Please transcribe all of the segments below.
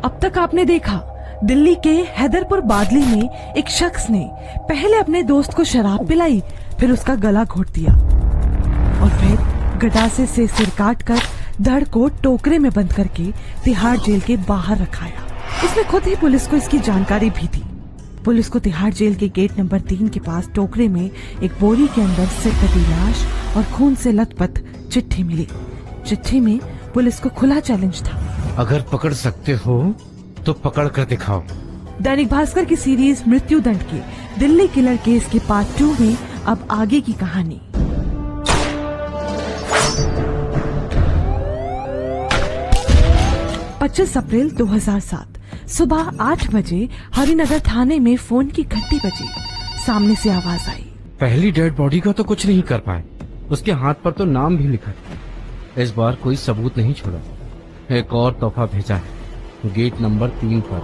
अब तक आपने देखा, दिल्ली के हैदरपुर बादली में एक शख्स ने पहले अपने दोस्त को शराब पिलाई, फिर उसका गला घोट दिया और फिर गटासे से सिर काटकर धड़ को टोकरे में बंद करके तिहाड़ जेल के बाहर रखाया। उसने खुद ही पुलिस को इसकी जानकारी भी दी। पुलिस को तिहाड़ जेल के गेट नंबर 3 के पास टोकरे में एक बोरी के अंदर सिर कटी लाश और खून से लथपथ चिट्ठी मिली। चिट्ठी में पुलिस को खुला चैलेंज था, अगर पकड़ सकते हो तो पकड़ कर दिखाओ। दैनिक भास्कर की सीरीज मृत्यु दंड के दिल्ली किलर केस के पार्ट 2 में अब आगे की कहानी। अप्रैल 2007 सुबह 8 बजे हरिनगर थाने में फोन की घंटी बजी। सामने से आवाज आई, पहली डेड बॉडी का तो कुछ नहीं कर पाए, उसके हाथ पर तो नाम भी लिखा। इस बार कोई सबूत नहीं छोड़ा, एक और तोहफा भेजा है गेट नंबर 3 पर।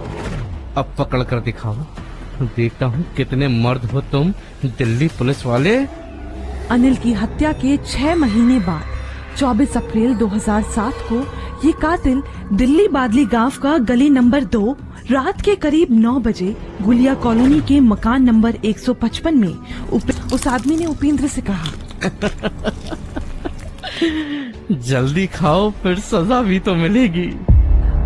अब पकड़ कर दिखाओ, देखता हूँ कितने मर्द हो तुम दिल्ली पुलिस वाले। अनिल की हत्या के 6 महीने बाद 24 अप्रैल 2007 को ये कातिल दिल्ली बादली गांव का गली नंबर 2 रात के करीब 9 बजे गुलिया कॉलोनी के मकान नंबर 155 में उस आदमी ने उपेंद्र से कहा, जल्दी खाओ फिर सजा भी तो मिलेगी।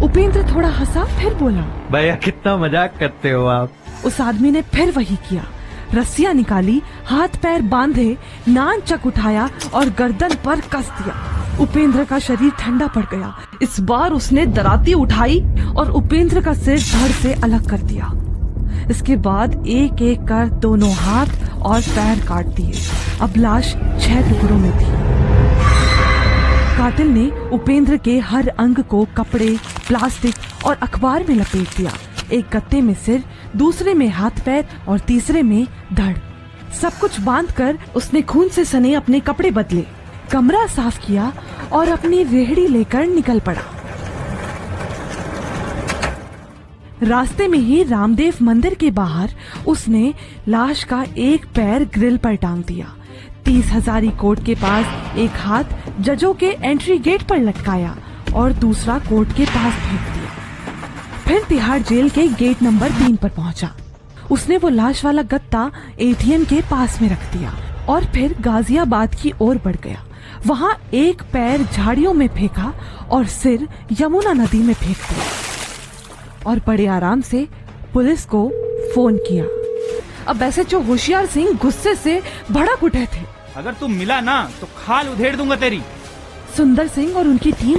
उपेंद्र थोड़ा हंसा, फिर बोला, भैया कितना मजाक करते हो आप। उस आदमी ने फिर वही किया, रस्सियां निकाली, हाथ पैर बांधे, नान चक उठाया और गर्दन पर कस दिया। उपेंद्र का शरीर ठंडा पड़ गया। इस बार उसने दराती उठाई और उपेंद्र का सिर धड़ से अलग कर दिया। इसके बाद एक एक कर दोनों हाथ और पैर काट दिए। अब लाश 6 टुकड़ों में थी। कातिल ने उपेंद्र के हर अंग को कपड़े, प्लास्टिक और अखबार में लपेट दिया। एक गत्ते में सिर, दूसरे में हाथ पैर और तीसरे में धड़। सब कुछ बांधकर उसने खून से सने अपने कपड़े बदले, कमरा साफ किया और अपनी रेहड़ी लेकर निकल पड़ा। रास्ते में ही रामदेव मंदिर के बाहर उसने लाश का एक पैर ग्रिल पर टांग दिया। 30 हजारी कोर्ट के पास एक हाथ जजों के एंट्री गेट पर लटकाया और दूसरा कोर्ट के पास फेंक दिया। फिर तिहाड़ जेल के गेट नंबर 3 पर पहुंचा। उसने वो लाश वाला गत्ता एटीएम के पास में रख दिया और फिर गाजियाबाद की ओर बढ़ गया। वहाँ एक पैर झाड़ियों में फेंका और सिर यमुना नदी में फेंक दिया और बड़े आराम से पुलिस को फोन किया। अब एसएचओ होशियार सिंह गुस्से से भड़क उठे थे, अगर तुम मिला ना तो खाल उधेड़ दूंगा तेरी। सुंदर सिंह और उनकी टीम